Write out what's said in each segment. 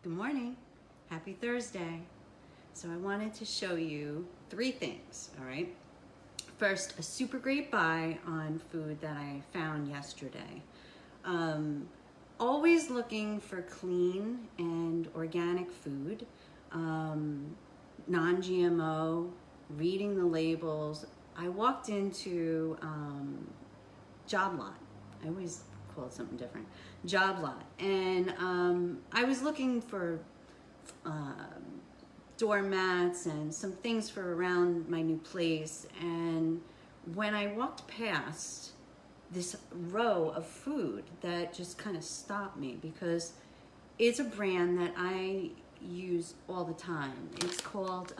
Good morning. Happy Thursday. So I wanted to show you three things, all right? First, a super great buy on food that I found yesterday. Always looking for clean and organic food, non-GMO, reading the labels. I walked into Job Lot. I always call it something different. Job Lot. And I was looking for doormats and some things for around my new place. And when I walked past this row of food, that just kind of stopped me because it's a brand that I use all the time. It's called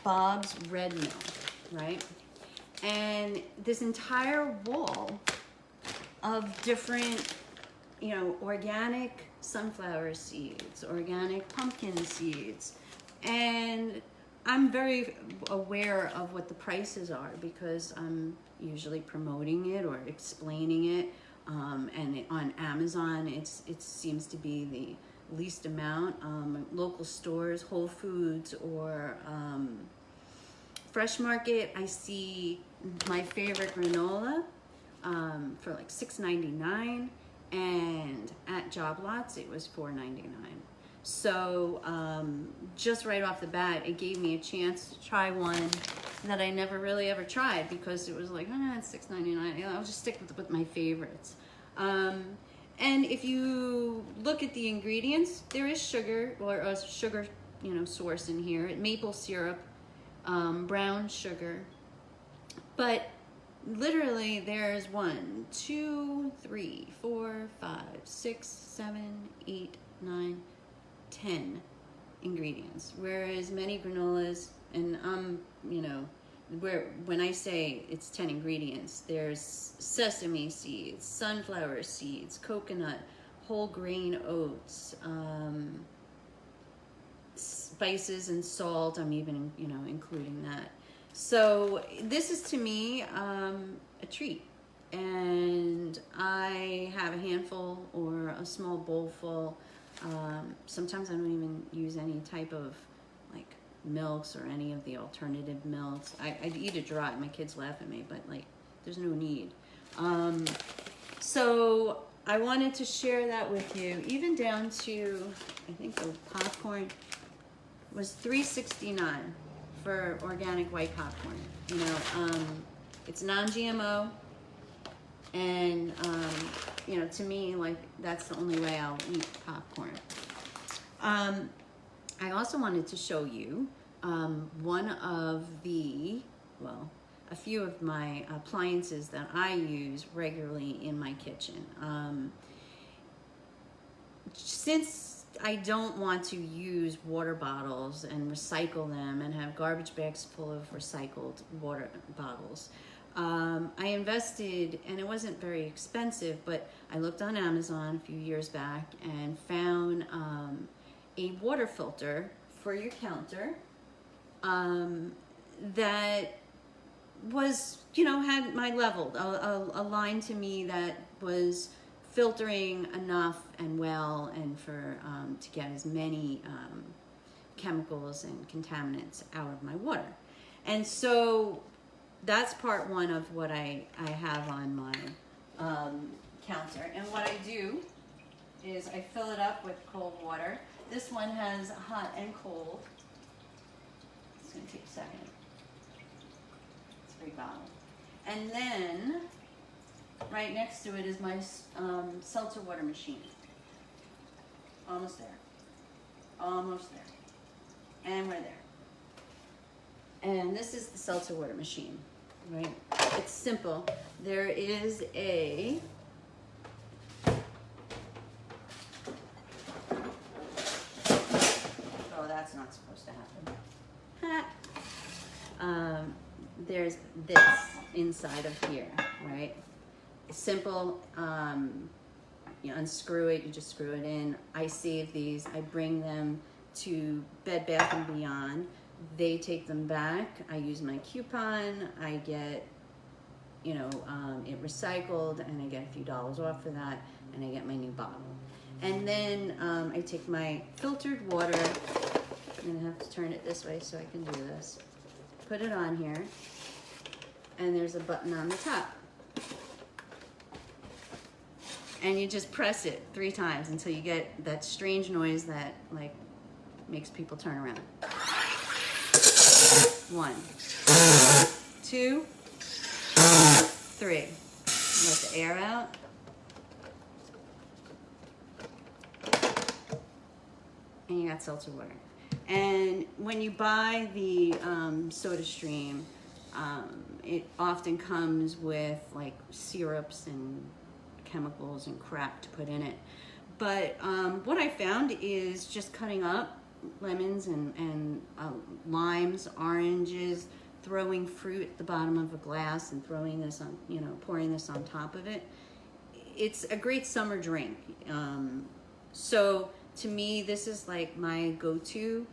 Bob's Red Mill, right? And this entire wall of different, organic sunflower seeds, organic pumpkin seeds. And I'm very aware of what the prices are because I'm usually promoting it or explaining it. And on Amazon, it seems to be the least amount. Local stores, Whole Foods, or Fresh Market, I see my favorite granola for like $6.99, and at Job Lots it was $4.99. So just right off the bat, it gave me a chance to try one that I never really ever tried because it was like, it's $6.99. I'll just stick with my favorites. And if you look at the ingredients, there is sugar, or a sugar source in here, maple syrup, brown sugar, but literally there's 1, 2, 3, 4, 5, 6, 7, 8, 9, 10 ingredients, whereas many granolas, and when I say it's 10 ingredients, there's sesame seeds, sunflower seeds, coconut, whole grain oats, spices and salt. I'm even including that. So this is to me a treat, and I have a handful or a small bowl full. Sometimes I don't even use any type of like milks or any of the alternative milks. I'd eat it dry. My kids laugh at me, but like there's no need. So I wanted to share that with you, even down to, I think the popcorn was $3.69 for organic white popcorn. It's non-GMO, and to me, like, that's the only way I'll eat popcorn. I also wanted to show you one of a few of my appliances that I use regularly in my kitchen. Since I don't want to use water bottles and recycle them and have garbage bags full of recycled water bottles, I invested, and it wasn't very expensive, but I looked on Amazon a few years back and found a water filter for your counter that was, had my level, a line to me that was filtering enough and well, and for to get as many chemicals and contaminants out of my water. And so that's part one of what I have on my counter. And what I do is I fill it up with cold water. This one has hot and cold. It's going to take a second. It's a big bottle. And then right next to it is my seltzer water machine. Almost there. Almost there. And we're there. And this is the seltzer water machine, right? It's simple. There is a that's not supposed to happen. There's this inside of here, right? It's simple. You unscrew it, you just screw it in. I save these. I bring them to Bed Bath & Beyond. They take them back. I use my coupon. I get, it recycled, and I get a few dollars off for that, and I get my new bottle. And then I take my filtered water. I'm gonna have to turn it this way so I can do this. Put it on here, and there's a button on the top. And you just press it 3 times until you get that strange noise that like makes people turn around. 1, 2, 3. Let the air out. And you got seltzer water. And when you buy the Soda Stream, it often comes with like syrups and chemicals and crap to put in it. But what I found is just cutting up lemons and limes, oranges, throwing fruit at the bottom of a glass and throwing this on, pouring this on top of it. It's a great summer drink. So to me, this is like my go-to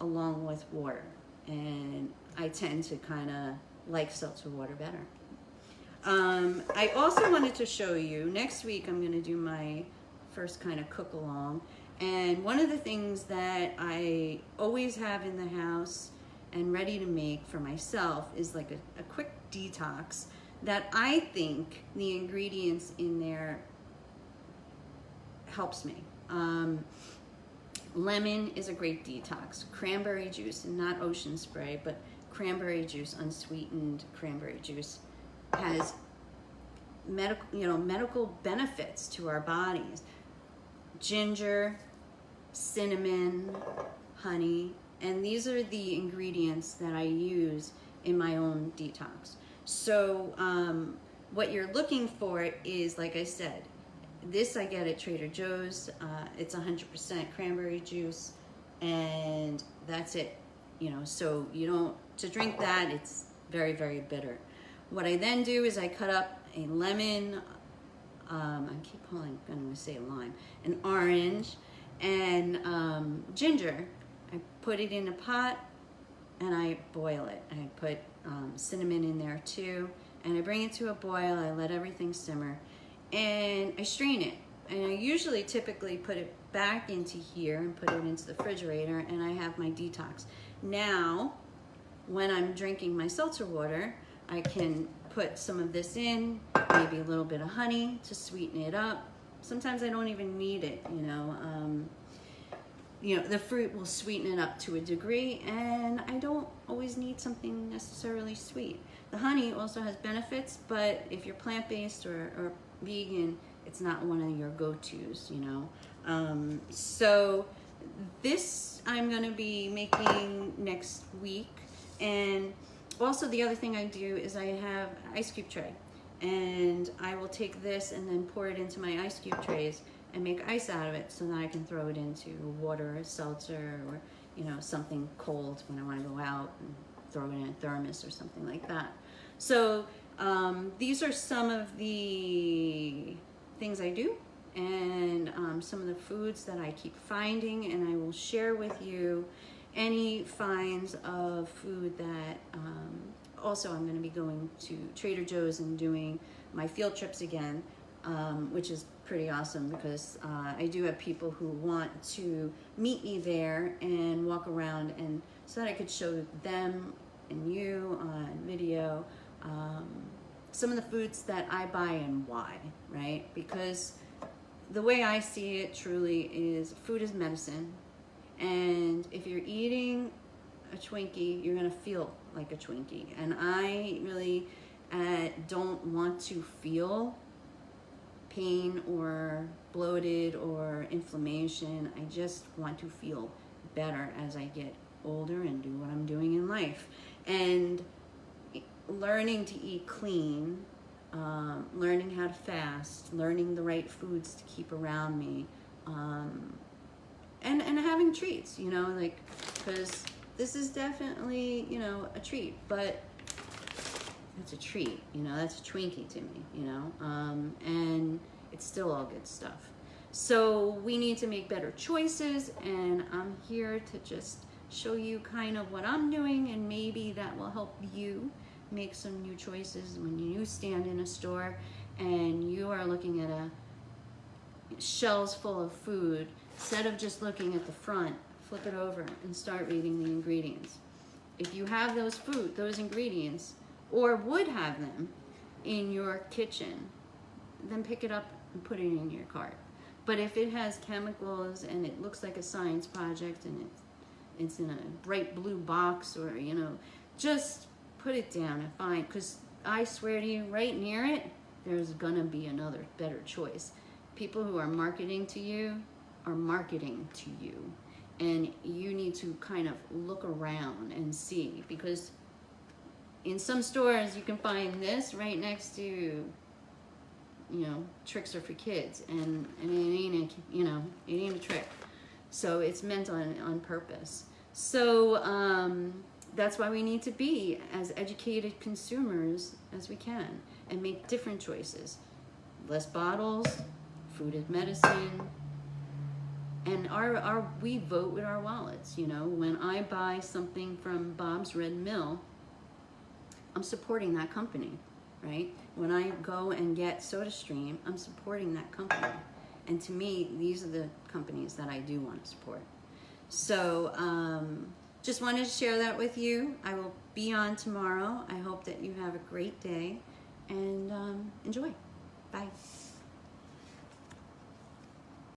along with water. And I tend to kind of like seltzer water better. I also wanted to show you, next week I'm going to do my first kind of cook along. And one of the things that I always have in the house and ready to make for myself is like a quick detox that I think the ingredients in there helps me. Lemon is a great detox. Cranberry juice, and not ocean spray, but cranberry juice, unsweetened cranberry juice, has medical benefits to our bodies. Ginger, cinnamon, honey, and these are the ingredients that I use in my own detox. So what you're looking for is, like I said, this I get at Trader Joe's. It's 100% cranberry juice, and that's it. So to drink that, it's very, very bitter. What I then do is I cut up a lemon, I keep going to say lime, an orange, and ginger. I put it in a pot and I boil it. I put cinnamon in there too, and I bring it to a boil. I let everything simmer, and I strain it. And I typically put it back into here and put it into the refrigerator, and I have my detox. Now, when I'm drinking my seltzer water, I can put some of this in, maybe a little bit of honey to sweeten it up. Sometimes I don't even need it, the fruit will sweeten it up to a degree, and I don't always need something necessarily sweet. The honey also has benefits, but if you're plant-based or vegan, it's not one of your go-tos, So this I'm going to be making next week. And also the other thing I do is I have an ice cube tray, and I will take this and then pour it into my ice cube trays and make ice out of it so that I can throw it into water or seltzer or something cold when I want to go out, and throw it in a thermos or something like that. So these are some of the things I do, and some of the foods that I keep finding, and I will share with you any finds of food that also I'm going to be going to Trader Joe's and doing my field trips again, which is pretty awesome because I do have people who want to meet me there and walk around, and so that I could show them and you on video some of the foods that I buy and why, right? Because the way I see it truly is food is medicine. And if you're eating a Twinkie, you're going to feel like a Twinkie. And I really don't want to feel pain or bloated or inflammation. I just want to feel better as I get older and do what I'm doing in life. And learning to eat clean, learning how to fast, learning the right foods to keep around me, and having treats, because this is definitely, a treat, but it's a treat, that's a Twinkie to me, and it's still all good stuff. So we need to make better choices, and I'm here to just show you kind of what I'm doing, and maybe that will help you make some new choices when you stand in a store and you are looking at shelves full of food, instead of just looking at the front, flip it over and start reading the ingredients. If you have those ingredients, or would have them in your kitchen, then pick it up and put it in your cart. But if it has chemicals and it looks like a science project and it's in a bright blue box, or just put it down and find, because I swear to you, right near it, there's gonna be another better choice. People who are marketing to you are marketing to you, and you need to kind of look around and see, because in some stores you can find this right next to, tricks are for kids, and it ain't it ain't a trick. So it's meant on purpose. So that's why we need to be as educated consumers as we can and make different choices. Less bottles, food as medicine, and we vote with our wallets. When I buy something from Bob's Red Mill, I'm supporting that company, right? When I go and get SodaStream, I'm supporting that company. And to me, these are the companies that I do want to support. So just wanted to share that with you. I will be on tomorrow. I hope that you have a great day and enjoy. Bye.